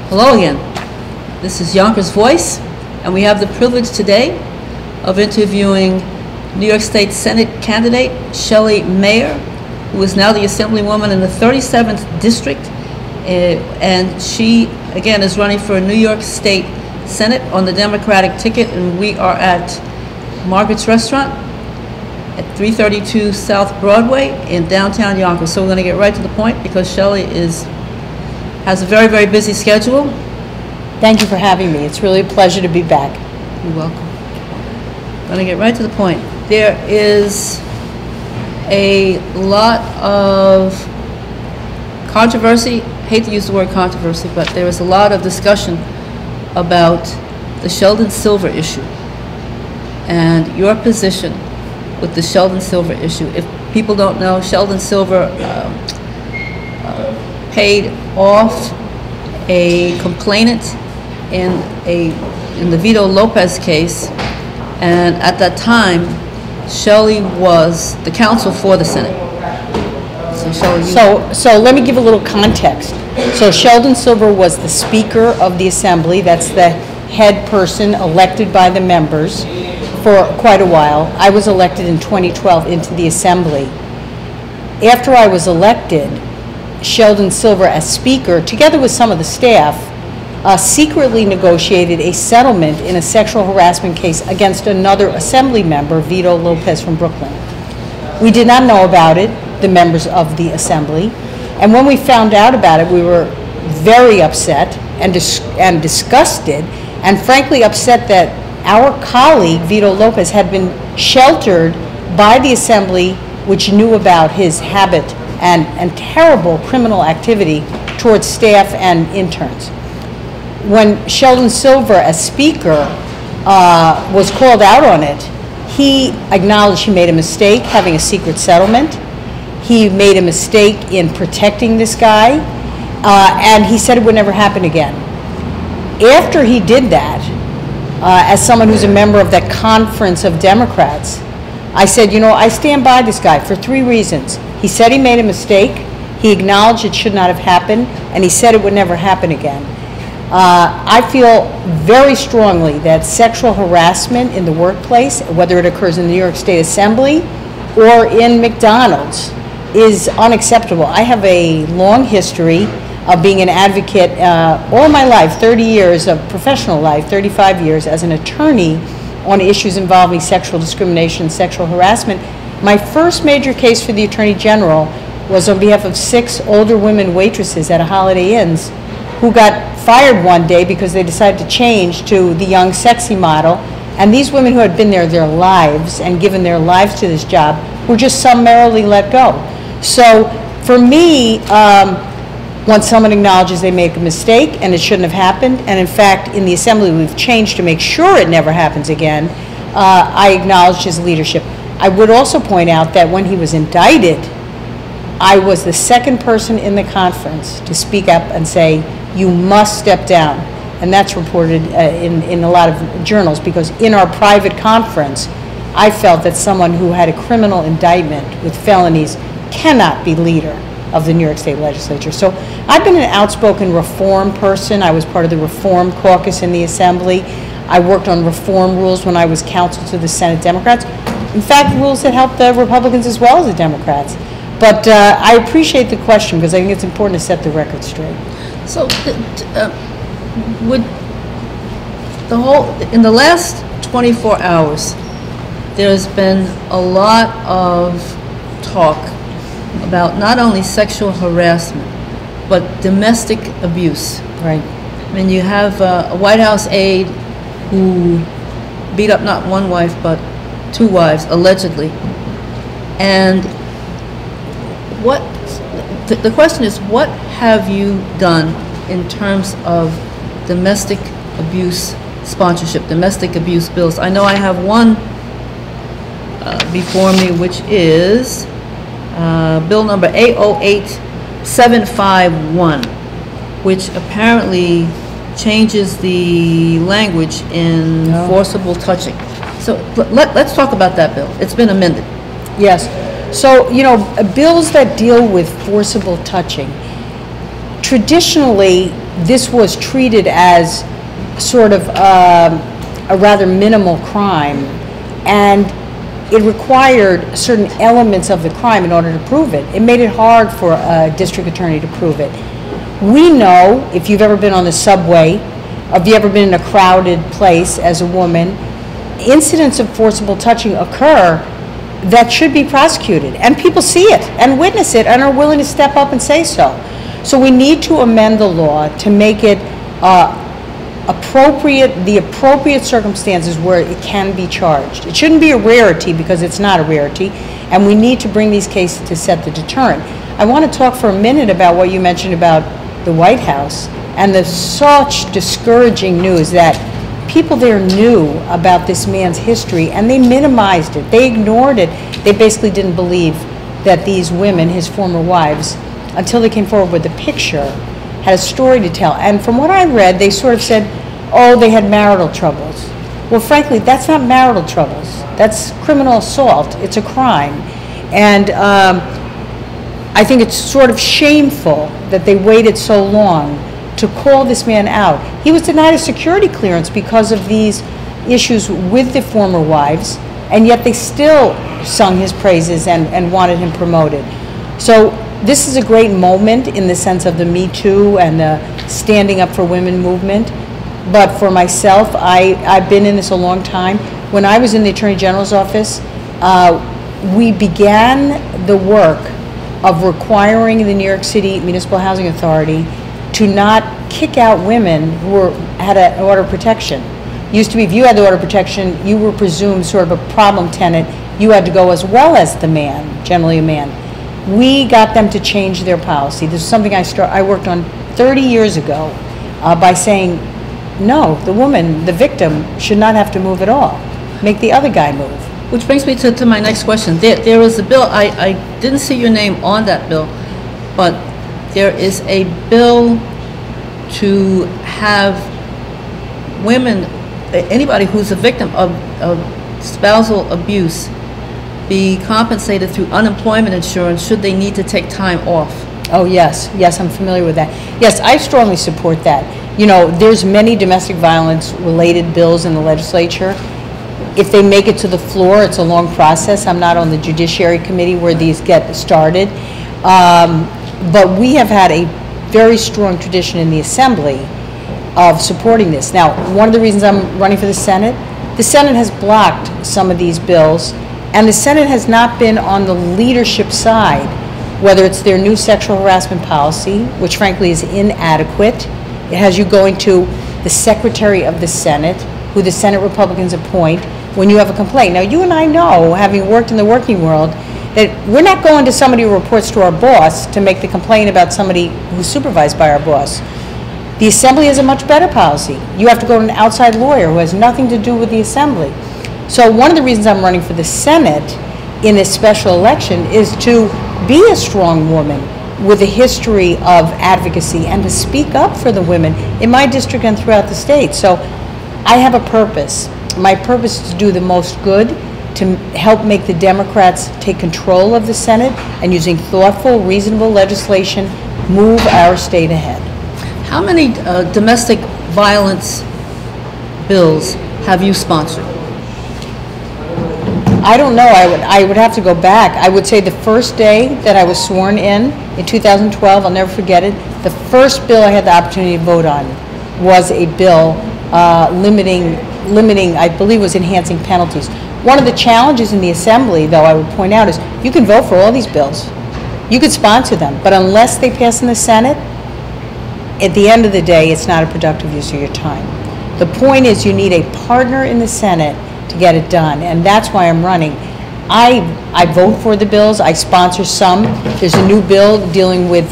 Hello again. This is Yonkers Voice, and we have the privilege today of interviewing New York State Senate candidate Shelley Mayer, who is now the Assemblywoman in the 37th District, and she, again, is running for a New York State Senate on the Democratic ticket, and we are at Margaret's Restaurant at 332 South Broadway in downtown Yonkers. So we're going to get right to the point because Shelley has a very, very busy schedule. Thank you for having me. It's really a pleasure to be back. You're welcome. I'm going to get right to the point. There is a lot of controversy. I hate to use the word controversy, but there is a lot of discussion about the Sheldon Silver issue and your position with the Sheldon Silver issue. If people don't know, Sheldon Silver paid off a complainant in the Vito Lopez case, and at that time, Shelley was the counsel for the Senate. So Shelley, So let me give a little context. So Sheldon Silver was the Speaker of the Assembly. That's the head person elected by the members for quite a while. I was elected in 2012 into the Assembly. After I was elected, Sheldon Silver as Speaker, together with some of the staff, secretly negotiated a settlement in a sexual harassment case against another Assembly member, Vito Lopez from Brooklyn. We did not know about it, the members of the Assembly, and when we found out about it, we were very upset and disgusted, and frankly upset that our colleague, Vito Lopez, had been sheltered by the Assembly, which knew about his habit and terrible criminal activity towards staff and interns. When Sheldon Silver, as Speaker, was called out on it, he acknowledged he made a mistake having a secret settlement. He made a mistake in protecting this guy, and he said it would never happen again. After he did that, as someone who's a member of that conference of Democrats, I said, you know, I stand by this guy for 3 reasons. He said he made a mistake, he acknowledged it should not have happened, and he said it would never happen again. I feel very strongly that sexual harassment in the workplace, whether it occurs in the New York State Assembly or in McDonald's, is unacceptable. I have a long history of being an advocate all my life, 30 years of professional life, 35 years as an attorney on issues involving sexual discrimination and sexual harassment. My first major case for the Attorney General was on behalf of 6 older women waitresses at a Holiday Inn's who got fired one day because they decided to change to the young, sexy model. And these women who had been there their lives and given their lives to this job were just summarily let go. So for me, once someone acknowledges they make a mistake and it shouldn't have happened, and in fact in the Assembly we've changed to make sure it never happens again, I acknowledge his leadership. I would also point out that when he was indicted, I was the second person in the conference to speak up and say, you must step down. And that's reported in a lot of journals, because in our private conference, I felt that someone who had a criminal indictment with felonies cannot be leader of the New York State Legislature. So I've been an outspoken reform person. I was part of the Reform Caucus in the Assembly. I worked on reform rules when I was counsel to the Senate Democrats. In fact, rules that helped the Republicans as well as the Democrats. But I appreciate the question because I think it's important to set the record straight. So in the last 24 hours, there's been a lot of talk about not only sexual harassment, but domestic abuse. Right. I mean, you have a White House aide who beat up not one wife, but 2 wives, allegedly. And the question is, what have you done in terms of domestic abuse sponsorship, domestic abuse bills? I know I have one before me, which is bill number 808751, which apparently changes the language in forcible touching. So let's talk about that bill. It's been amended. Yes. So, you know, bills that deal with forcible touching traditionally, this was treated as sort of a rather minimal crime, and it required certain elements of the crime in order to prove it. It made it hard for a district attorney to prove it. We know, if you've ever been on the subway, if you've ever been in a crowded place as a woman, incidents of forcible touching occur that should be prosecuted, and people see it and witness it and are willing to step up and say so. So we need to amend the law to make it the appropriate circumstances where it can be charged. It shouldn't be a rarity, because it's not a rarity, and we need to bring these cases to set the deterrent. I want to talk for a minute about what you mentioned about the White House and the such discouraging news that people there knew about this man's history, and they minimized it. They ignored it. They basically didn't believe that these women, his former wives, until they came forward with a picture, had a story to tell. And from what I read, they sort of said, oh, they had marital troubles. Well, frankly, that's not marital troubles. That's criminal assault. It's a crime. And I think it's sort of shameful that they waited so long to call this man out. He was denied a security clearance because of these issues with the former wives, and yet they still sung his praises and wanted him promoted. So this is a great moment in the sense of the Me Too and the standing up for women movement. But for myself, I've been in this a long time. When I was in the Attorney General's office, we began the work of requiring the New York City Municipal Housing Authority to not kick out women who had an order of protection. Used to be, if you had the order of protection, you were presumed sort of a problem tenant. You had to go as well as the man, generally a man. We got them to change their policy. This is something I worked on 30 years ago by saying, no, the woman, the victim, should not have to move at all. Make the other guy move. Which brings me to my next question. There was a bill, I didn't see your name on that bill, but there is a bill to have women, anybody who's a victim of spousal abuse, be compensated through unemployment insurance should they need to take time off. Oh, yes. Yes, I'm familiar with that. Yes, I strongly support that. You know, there's many domestic violence related bills in the legislature. If they make it to the floor, it's a long process. I'm not on the Judiciary Committee where these get started. But we have had a very strong tradition in the Assembly of supporting this. Now, one of the reasons I'm running for the Senate has blocked some of these bills, and the Senate has not been on the leadership side, whether it's their new sexual harassment policy, which frankly is inadequate. It has you going to the Secretary of the Senate, who the Senate Republicans appoint, when you have a complaint. Now, you and I know, having worked in the working world, that we're not going to somebody who reports to our boss to make the complaint about somebody who's supervised by our boss. The Assembly has a much better policy. You have to go to an outside lawyer who has nothing to do with the Assembly. So one of the reasons I'm running for the Senate in this special election is to be a strong woman with a history of advocacy and to speak up for the women in my district and throughout the state. So I have a purpose. My purpose is to do the most good, to help make the Democrats take control of the Senate, and using thoughtful, reasonable legislation, move our state ahead. How many domestic violence bills have you sponsored? I don't know. I would have to go back. I would say the first day that I was sworn in 2012, I'll never forget it, the first bill I had the opportunity to vote on was a bill limiting, I believe it was enhancing penalties. One of the challenges in the Assembly, though, I would point out, is you can vote for all these bills. You could sponsor them, but unless they pass in the Senate, at the end of the day, it's not a productive use of your time. The point is you need a partner in the Senate to get it done, and that's why I'm running. I vote for the bills. I sponsor some. There's a new bill dealing with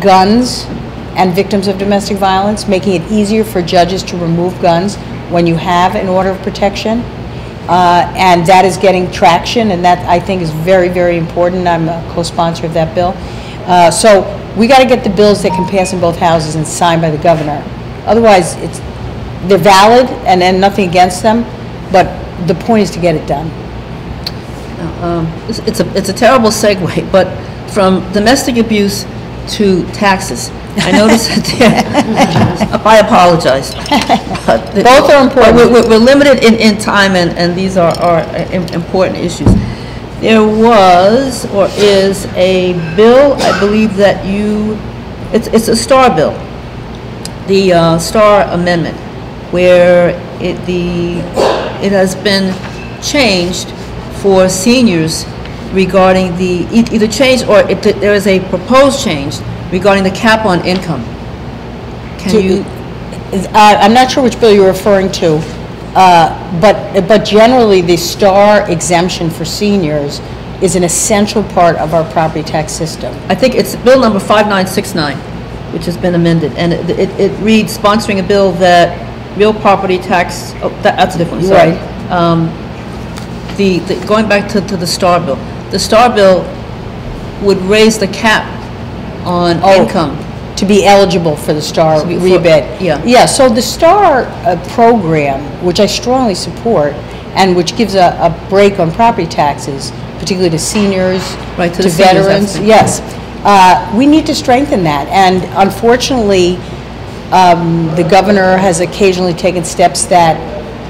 guns and victims of domestic violence, making it easier for judges to remove guns when you have an order of protection. And that is getting traction, and that I think is very, very important. I'm a co-sponsor of that bill. So we got to get the bills that can pass in both houses and signed by the governor. Otherwise, they're valid and nothing against them, but the point is to get it done. It's a terrible segue, but from domestic abuse to taxes. I noticed that I apologize. Both are important. We're limited in time, and these are important issues. There was, or is, a bill, I believe that it's a STAR bill, the STAR amendment, where it has been changed for seniors regarding the, either change or there is a proposed change regarding the cap on income. I'm not sure which bill you're referring to, but generally the STAR exemption for seniors is an essential part of our property tax system. I think it's bill number 5969, which has been amended, and it reads, sponsoring a bill that real property tax, that's a different one, sorry. Right. Going back to the STAR bill, the STAR bill would raise the cap on income. To be eligible for the STAR rebate. Yeah, so the STAR program, which I strongly support, and which gives a break on property taxes, particularly to seniors, right, to veterans. Yes, we need to strengthen that. And unfortunately, the governor has occasionally taken steps that,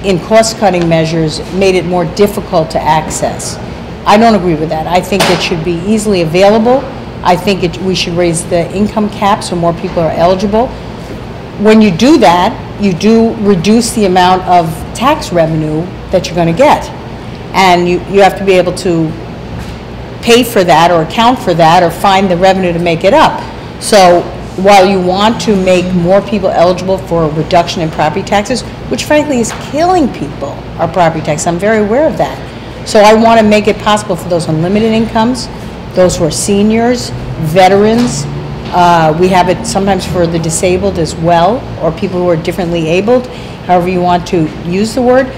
in cost-cutting measures, made it more difficult to access. I don't agree with that. I think it should be easily available. I think we should raise the income cap so more people are eligible. When you do that, you do reduce the amount of tax revenue that you're going to get. And you have to be able to pay for that or account for that or find the revenue to make it up. So while you want to make more people eligible for a reduction in property taxes, which frankly is killing people, our property tax, I'm very aware of that. So I want to make it possible for those on limited incomes, those who are seniors, veterans. We have it sometimes for the disabled as well, or people who are differently abled, however you want to use the word.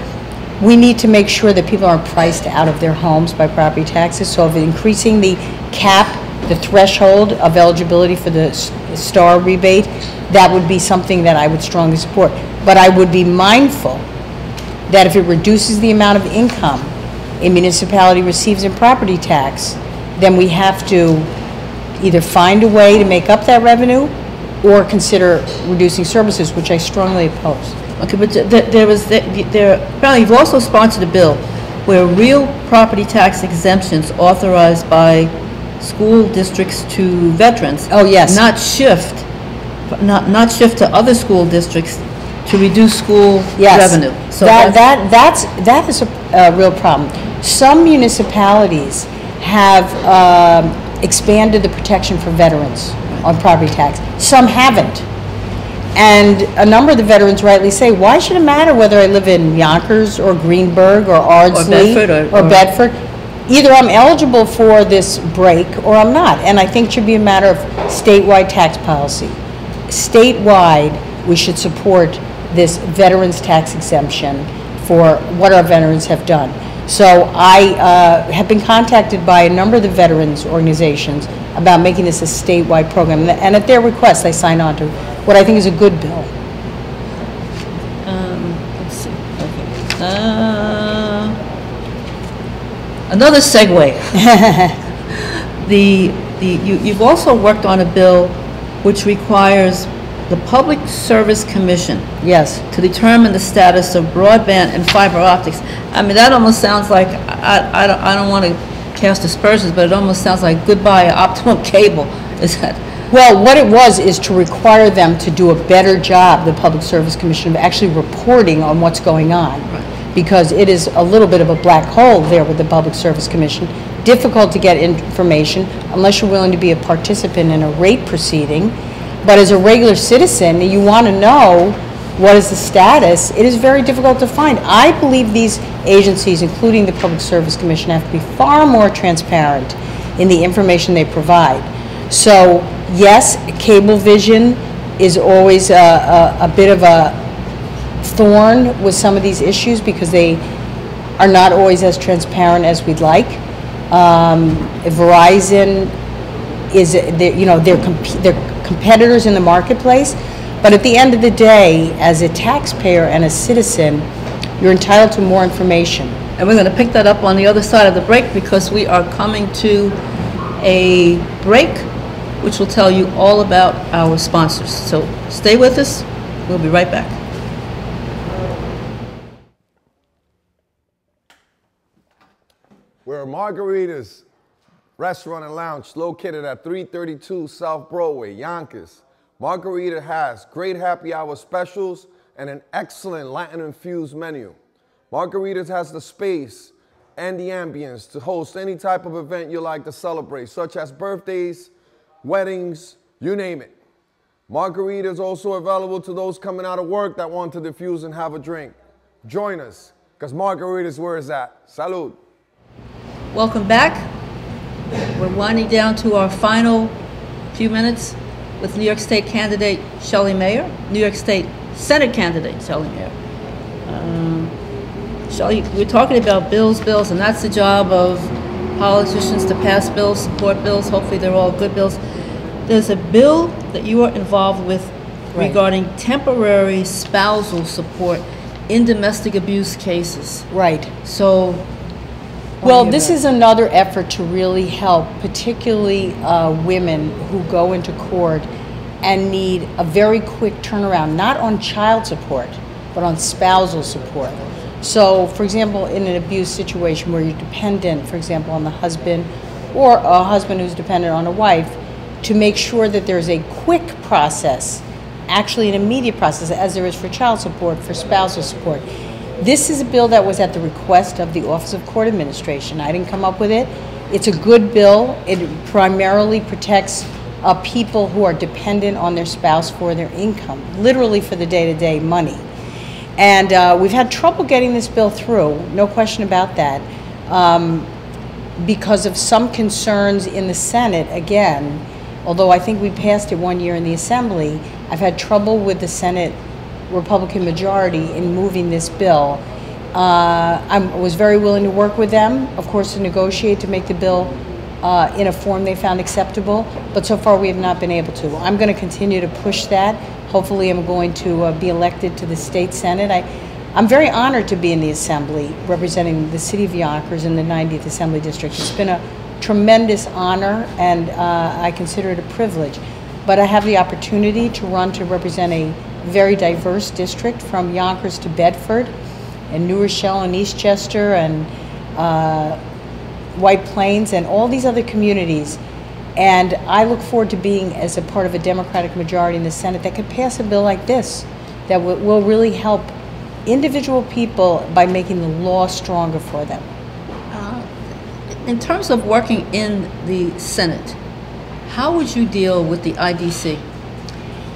We need to make sure that people aren't priced out of their homes by property taxes. So if increasing the cap, the threshold of eligibility for the STAR rebate, that would be something that I would strongly support. But I would be mindful that if it reduces the amount of income a municipality receives in property tax, then we have to either find a way to make up that revenue or consider reducing services, which I strongly oppose. Okay, but apparently you've also sponsored a bill where real property tax exemptions authorized by school districts to veterans. Oh, yes. Not shift to other school districts to reduce school revenue. So that is a real problem. Some municipalities have expanded the protection for veterans on property tax. Some haven't. And a number of the veterans rightly say, why should it matter whether I live in Yonkers or Greenberg or Ardsley or Bedford? Either I'm eligible for this break or I'm not. And I think it should be a matter of statewide tax policy. Statewide, we should support this veterans tax exemption for what our veterans have done. So I have been contacted by a number of the veterans organizations about making this a statewide program, and at their request I signed on to what I think is a good bill. Let's see. Okay. Another segue. You've also worked on a bill which requires the Public Service Commission, yes, to determine the status of broadband and fiber optics. I mean, that almost sounds like, I don't want to cast aspersions, but it almost sounds like goodbye optimum cable. Is that? Well, what it was is to require them to do a better job, the Public Service Commission, of actually reporting on what's going on. Right. Because it is a little bit of a black hole there with the Public Service Commission. Difficult to get information unless you're willing to be a participant in a rate proceeding. But as a regular citizen, you want to know what is the status. It is very difficult to find. I believe these agencies, including the Public Service Commission, have to be far more transparent in the information they provide. So, yes, Cablevision is always a bit of a thorn with some of these issues because they are not always as transparent as we'd like. Verizon is, they're competitors in the marketplace, but at the end of the day, as a taxpayer and a citizen, you're entitled to more information. And we're going to pick that up on the other side of the break because we are coming to a break which will tell you all about our sponsors. So stay with us. We'll be right back. We're at Margaritas Restaurant and Lounge located at 332 South Broadway, Yonkers. Margarita has great happy hour specials and an excellent Latin-infused menu. Margaritas has the space and the ambience to host any type of event you like to celebrate, such as birthdays, weddings, you name it. Margarita is also available to those coming out of work that want to diffuse and have a drink. Join us, because Margarita is where it's at. Salud. Welcome back. We're winding down to our final few minutes with New York State candidate Shelley Mayer, New York State Senate candidate Shelley Mayer. Shelley, we're talking about bills, and that's the job of politicians to pass bills, support bills. Hopefully they're all good bills. There's a bill that you are involved with regarding temporary spousal support in domestic abuse cases. Right. So, well, this is another effort to really help, particularly women who go into court and need a very quick turnaround, not on child support, but on spousal support. So, for example, in an abuse situation where you're dependent, for example, on the husband, or a husband who's dependent on a wife, to make sure that there's a quick process, actually an immediate process, as there is for child support, for spousal support. This is a bill that was at the request of the Office of Court Administration. I didn't come up with it. It's a good bill. It primarily protects people who are dependent on their spouse for their income, literally for the day-to-day money. And we've had trouble getting this bill through, no question about that, because of some concerns in the Senate. Again, although I think we passed it one year in the Assembly, I've had trouble with the Senate Republican majority in moving this bill. I was very willing to work with them, of course, to negotiate to make the bill in a form they found acceptable, but so far we have not been able to. I'm going to continue to push that. Hopefully I'm going to be elected to the state Senate. I'm very honored to be in the Assembly representing the city of Yonkers in the 90th Assembly District. It's been a tremendous honor, and I consider it a privilege. But I have the opportunity to run to represent a very diverse district from Yonkers to Bedford and New Rochelle and Eastchester and White Plains and all these other communities. And I look forward to being as a part of a Democratic majority in the Senate that could pass a bill like this that will really help individual people by making the law stronger for them. In terms of working in the Senate, how would you deal with the IDC?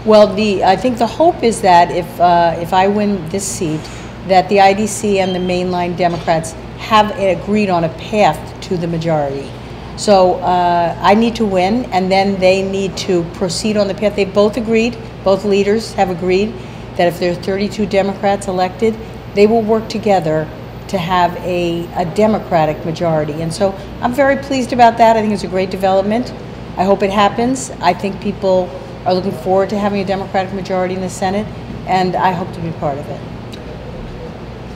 Well, I think the hope is that if I win this seat, that the IDC and the mainline Democrats have agreed on a path to the majority. So I need to win, and then they need to proceed on the path. They've both agreed, both leaders have agreed, that if there are 32 Democrats elected, they will work together to have a Democratic majority. And so I'm very pleased about that. I think it's a great development. I hope it happens. I think people are looking forward to having a Democratic majority in the Senate, and I hope to be part of it.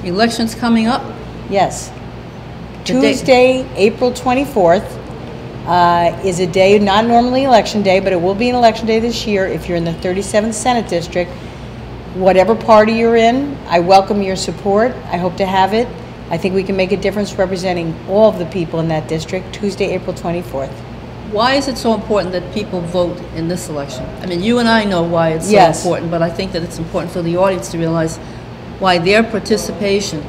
Elections coming up? Yes. Tuesday, April 24th is a day, not normally election day, but it will be an election day this year if you're in the 37th Senate District. Whatever party you're in, I welcome your support. I hope to have it. I think we can make a difference representing all of the people in that district, Tuesday, April 24th. Why is it so important that people vote in this election? I mean, you and I know why it's so important, but I think that it's important for the audience to realize why their participation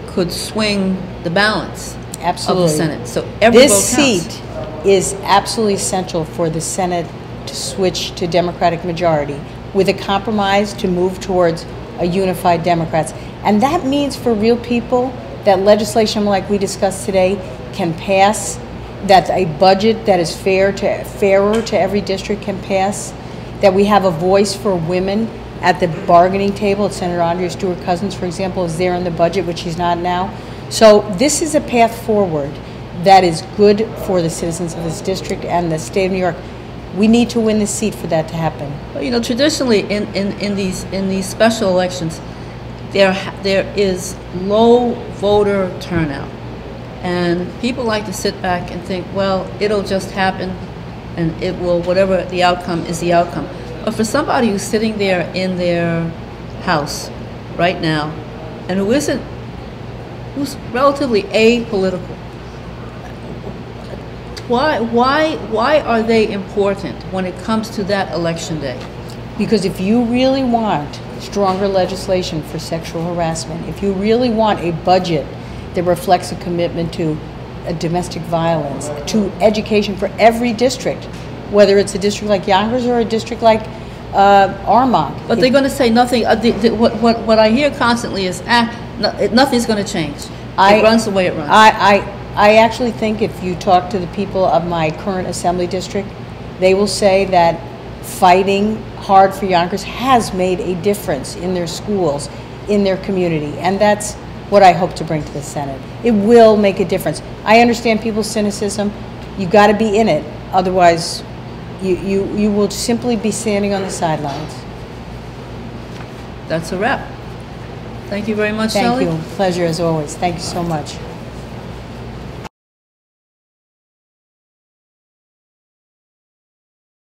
could swing the balance of the Senate. So every vote counts. This seat is absolutely essential for the Senate to switch to Democratic majority with a compromise to move towards a unified Democrats. And that means for real people that legislation like we discussed today can pass, that a budget that is fairer to every district can pass, that we have a voice for women at the bargaining table. Senator Andrea Stewart-Cousins, for example, is there in the budget, which she's not now. So this is a path forward that is good for the citizens of this district and the state of New York. We need to win the seat for that to happen. Well, you know, traditionally in these special elections, there is low voter turnout, and people like to sit back and think, well, it'll just happen, and it will, whatever the outcome is the outcome. But for somebody who's sitting there in their house right now, and who's relatively apolitical, why are they important when it comes to that election day? Because if you really want stronger legislation for sexual harassment, if you really want a budget that reflects a commitment to domestic violence, to education for every district, whether it's a district like Yonkers or a district like Armonk. But they're going to say nothing. What I hear constantly is, nothing's going to change. It runs the way it runs. I actually think if you talk to the people of my current assembly district, they will say that fighting hard for Yonkers has made a difference in their schools, in their community, and that's what I hope to bring to the Senate. It will make a difference. I understand people's cynicism. You've got to be in it, otherwise you will simply be standing on the sidelines. That's a wrap. Thank you very much, Shelley. Thank you. Pleasure as always. Thank you so much.